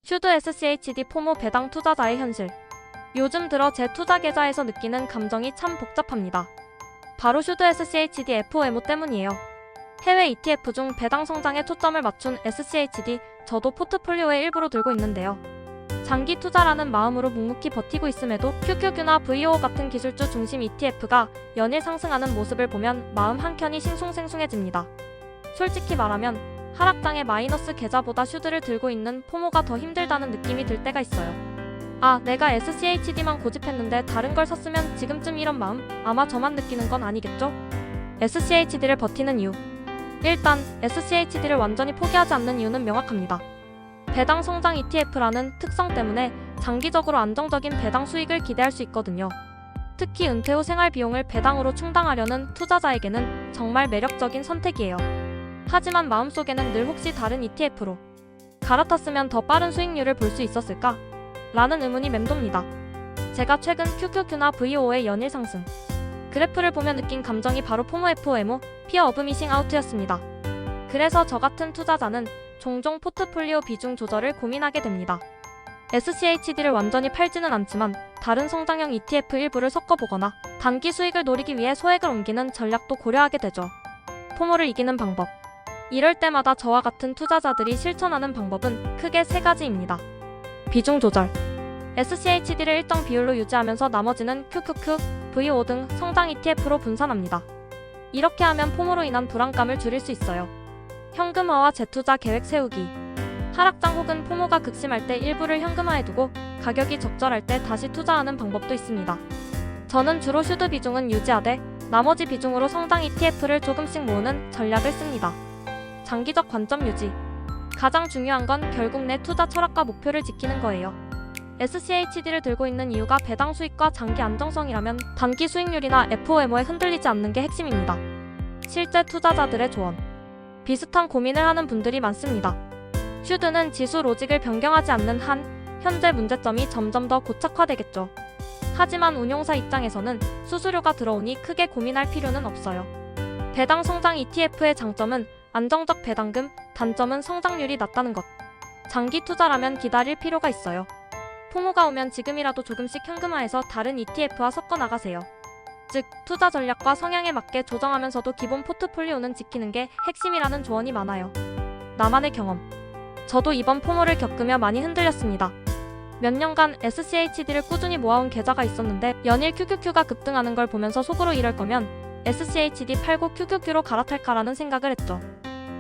슈드 SCHD 포모 배당 투자자의 현실. 요즘 들어 제 투자 계좌에서 느끼는 감정이 참 복잡합니다. 바로 슈드 SCHD FOMO 때문이에요. 해외 ETF 중 배당 성장에 초점을 맞춘 SCHD, 저도 포트폴리오의 일부로 들고 있는데요. 장기 투자라는 마음으로 묵묵히 버티고 있음에도 QQQ나 VO 같은 기술주 중심 ETF가 연일 상승하는 모습을 보면 마음 한켠이 싱숭생숭해집니다. 솔직히 말하면 하락장의 마이너스 계좌보다 슈드를 들고 있는 포모가 더 힘들다는 느낌이 들 때가 있어요. 아, 내가 SCHD만 고집했는데 다른 걸 샀으면 지금쯤 이런 마음? 아마 저만 느끼는 건 아니겠죠? SCHD를 버티는 이유. 일단 SCHD를 완전히 포기하지 않는 이유는 명확합니다. 배당 성장 ETF라는 특성 때문에 장기적으로 안정적인 배당 수익을 기대할 수 있거든요. 특히 은퇴 후 생활 비용을 배당으로 충당하려는 투자자에게는 정말 매력적인 선택이에요. 하지만 마음속에는 늘 혹시 다른 ETF로 갈아탔으면 더 빠른 수익률을 볼 수 있었을까? 라는 의문이 맴돕니다. 제가 최근 QQQ나 VO의 연일 상승 그래프를 보며 느낀 감정이 바로 포모 FOMO, Fear of Missing Out였습니다. 그래서 저 같은 투자자는 종종 포트폴리오 비중 조절을 고민하게 됩니다. SCHD를 완전히 팔지는 않지만 다른 성장형 ETF 일부를 섞어보거나 단기 수익을 노리기 위해 소액을 옮기는 전략도 고려하게 되죠. 포모를 이기는 방법. 이럴 때마다 저와 같은 투자자들이 실천하는 방법은 크게 세 가지입니다. 비중 조절. SCHD를 일정 비율로 유지하면서 나머지는 QQQ, VO 등 성장 ETF로 분산합니다. 이렇게 하면 포모로 인한 불안감을 줄일 수 있어요. 현금화와 재투자 계획 세우기. 하락장 혹은 포모가 극심할 때 일부를 현금화해두고 가격이 적절할 때 다시 투자하는 방법도 있습니다. 저는 주로 슈드 비중은 유지하되 나머지 비중으로 성장 ETF를 조금씩 모으는 전략을 씁니다. 장기적 관점 유지. 가장 중요한 건 결국 내 투자 철학과 목표를 지키는 거예요. SCHD를 들고 있는 이유가 배당 수익과 장기 안정성이라면 단기 수익률이나 FOMO에 흔들리지 않는 게 핵심입니다. 실제 투자자들의 조언. 비슷한 고민을 하는 분들이 많습니다. 슈드는 지수 로직을 변경하지 않는 한 현재 문제점이 점점 더 고착화되겠죠. 하지만 운용사 입장에서는 수수료가 들어오니 크게 고민할 필요는 없어요. 배당 성장 ETF의 장점은 안정적 배당금, 단점은 성장률이 낮다는 것. 장기 투자라면 기다릴 필요가 있어요. 포모가 오면 지금이라도 조금씩 현금화해서 다른 ETF와 섞어 나가세요. 즉, 투자 전략과 성향에 맞게 조정하면서도 기본 포트폴리오는 지키는 게 핵심이라는 조언이 많아요. 나만의 경험. 저도 이번 포모를 겪으며 많이 흔들렸습니다. 몇 년간 SCHD를 꾸준히 모아온 계좌가 있었는데 연일 QQQ가 급등하는 걸 보면서 속으로 이럴 거면 SCHD 팔고 QQQ로 갈아탈까라는 생각을 했죠.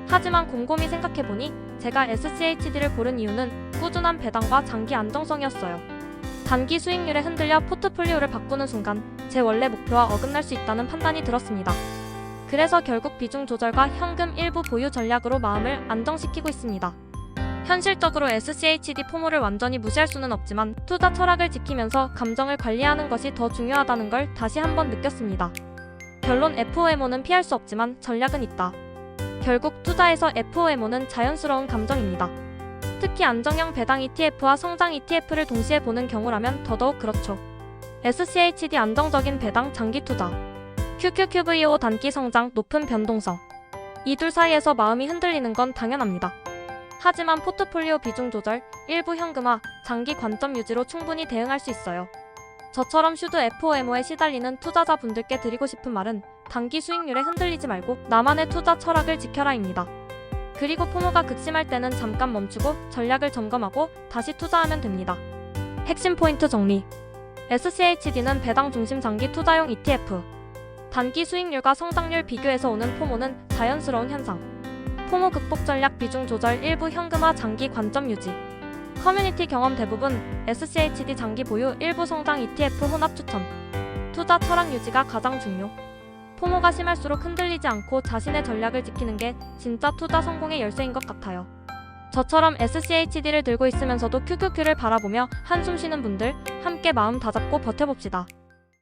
하지만 곰곰이 생각해보니 제가 SCHD를 고른 이유는 꾸준한 배당과 장기 안정성이었어요. 단기 수익률에 흔들려 포트폴리오를 바꾸는 순간 제 원래 목표와 어긋날 수 있다는 판단이 들었습니다. 그래서 결국 비중 조절과 현금 일부 보유 전략으로 마음을 안정시키고 있습니다. 현실적으로 SCHD 포모를 완전히 무시할 수는 없지만 투자 철학을 지키면서 감정을 관리하는 것이 더 중요하다는 걸 다시 한번 느꼈습니다. 결론 FOMO는 피할 수 없지만 전략은 있다. 결국 투자에서 FOMO는 자연스러운 감정입니다. 특히 안정형 배당 ETF와 성장 ETF를 동시에 보는 경우라면 더더욱 그렇죠. SCHD 안정적인 배당 장기 투자, QQQVO 단기 성장 높은 변동성. 이 둘 사이에서 마음이 흔들리는 건 당연합니다. 하지만 포트폴리오 비중 조절, 일부 현금화, 장기 관점 유지로 충분히 대응할 수 있어요. 저처럼 슈드 FOMO에 시달리는 투자자분들께 드리고 싶은 말은 단기 수익률에 흔들리지 말고 나만의 투자 철학을 지켜라입니다. 그리고 포모가 극심할 때는 잠깐 멈추고 전략을 점검하고 다시 투자하면 됩니다. 핵심 포인트 정리. SCHD는 배당 중심 장기 투자용 ETF. 단기 수익률과 성장률 비교에서 오는 포모는 자연스러운 현상. 포모 극복 전략 비중 조절 일부 현금화 장기 관점 유지. 커뮤니티 경험 대부분 SCHD 장기 보유 일부 성장 ETF 혼합 추천. 투자 철학 유지가 가장 중요. 포모가 심할수록 흔들리지 않고 자신의 전략을 지키는 게 진짜 투자 성공의 열쇠인 것 같아요. 저처럼 SCHD를 들고 있으면서도 QQQ를 바라보며 한숨 쉬는 분들 함께 마음 다잡고 버텨봅시다.